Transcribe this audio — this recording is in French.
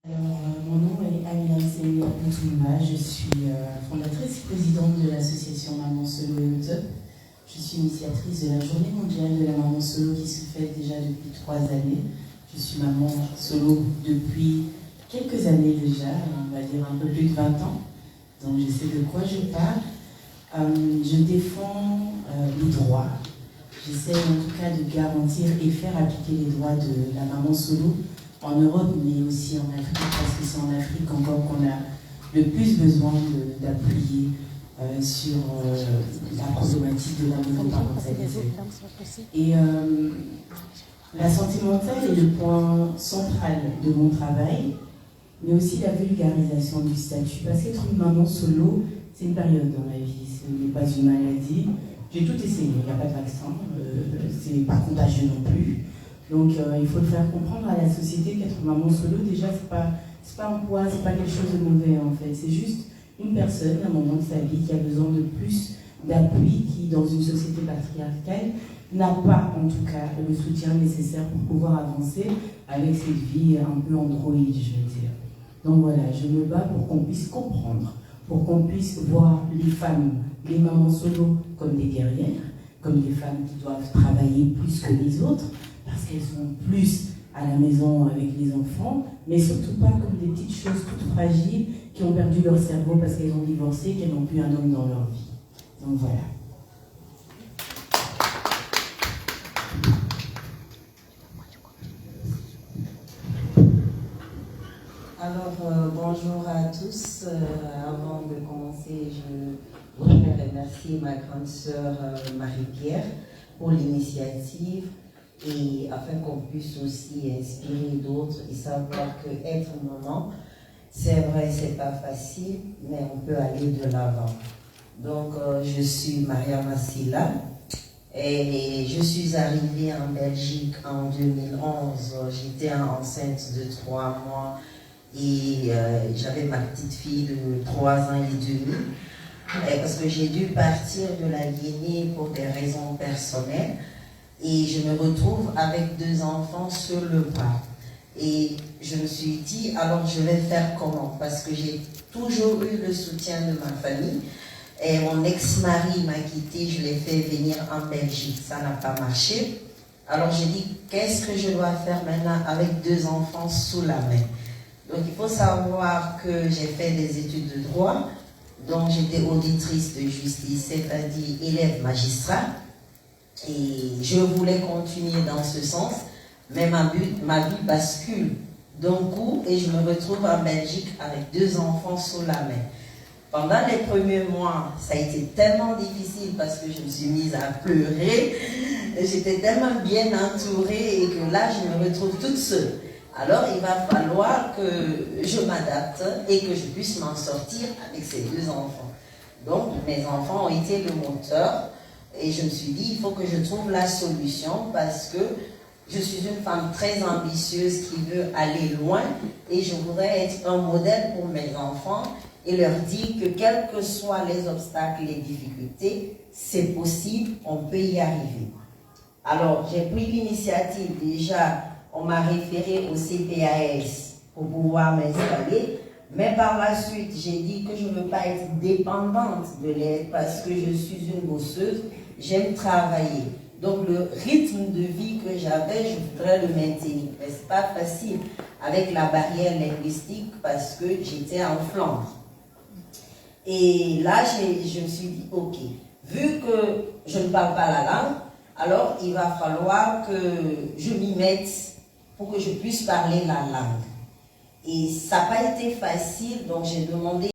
Mon nom est Amina Poutouma, je suis fondatrice et présidente de l'association Maman Solo et Up. Je suis initiatrice de la journée mondiale de la maman solo qui se fête déjà depuis 3 années. Je suis maman solo depuis quelques années déjà, on va dire un peu plus de 20 ans. Donc je sais de quoi je parle. Je défends les droits. J'essaie en tout cas de garantir et faire appliquer les droits de la maman solo en Europe, mais aussi en Afrique, parce que c'est en Afrique encore qu'on a le plus besoin d'appuyer sur la problématique de la monoparentalité. Et la santé mentale est le point central de mon travail, mais aussi la vulgarisation du statut. Parce qu'être une maman solo, c'est une période dans la vie, ce n'est pas une maladie. J'ai tout essayé, il n'y a pas de vaccin, c'est pas contagieux non plus. Donc il faut le faire comprendre à la société qu'être maman solo, déjà, c'est pas un poids, c'est pas quelque chose de mauvais en fait. C'est juste une personne, à un moment de sa vie, qui a besoin de plus d'appui, qui, dans une société patriarcale, n'a pas, en tout cas, le soutien nécessaire pour pouvoir avancer avec cette vie un peu androïde, je veux dire. Donc voilà, je me bats pour qu'on puisse comprendre, pour qu'on puisse voir les femmes, les mamans solo comme des guerrières, comme des femmes qui doivent travailler plus que les autres, parce qu'elles sont plus à la maison avec les enfants, mais surtout pas comme des petites choses toutes fragiles qui ont perdu leur cerveau parce qu'elles ont divorcé, qu'elles n'ont plus un homme dans leur vie. Donc voilà. Alors, bonjour à tous. Avant de commencer, je voudrais remercier ma grande sœur Marie-Pierre pour l'initiative et afin qu'on puisse aussi inspirer d'autres et savoir que être maman, c'est vrai, c'est pas facile, mais on peut aller de l'avant. Donc, je suis Maria Massila et je suis arrivée en Belgique en 2011. J'étais enceinte de 3 mois. Et j'avais ma petite fille de 3 ans et demi, parce que j'ai dû partir de la Guinée pour des raisons personnelles, et je me retrouve avec 2 enfants sur le pas. Et je me suis dit, alors je vais faire comment? Parce que j'ai toujours eu le soutien de ma famille, et mon ex-mari m'a quitté, je l'ai fait venir en Belgique, ça n'a pas marché. Alors j'ai dit, qu'est-ce que je dois faire maintenant avec 2 enfants sous la main? Donc il faut savoir que j'ai fait des études de droit, donc j'étais auditrice de justice, c'est-à-dire élève magistrat, et je voulais continuer dans ce sens, mais ma vie bascule d'un coup et je me retrouve en Belgique avec 2 enfants sous la main. Pendant les premiers mois, ça a été tellement difficile parce que je me suis mise à pleurer, j'étais tellement bien entourée et que là je me retrouve toute seule. Alors, il va falloir que je m'adapte et que je puisse m'en sortir avec ces 2 enfants. Donc, mes enfants ont été le moteur et je me suis dit, il faut que je trouve la solution parce que je suis une femme très ambitieuse qui veut aller loin et je voudrais être un modèle pour mes enfants et leur dire que quels que soient les obstacles, les difficultés, c'est possible, on peut y arriver. Alors, j'ai pris l'initiative déjà. On m'a référé au CPAS pour pouvoir m'installer, mais par la suite, j'ai dit que je ne veux pas être dépendante de l'aide parce que je suis une bosseuse, j'aime travailler. Donc le rythme de vie que j'avais, je voudrais le maintenir. Mais ce n'est pas facile avec la barrière linguistique parce que j'étais en Flandre. Et là, je me suis dit, ok, vu que je ne parle pas la langue, alors il va falloir que je m'y mette pour que je puisse parler la langue. Et ça n'a pas été facile, donc j'ai demandé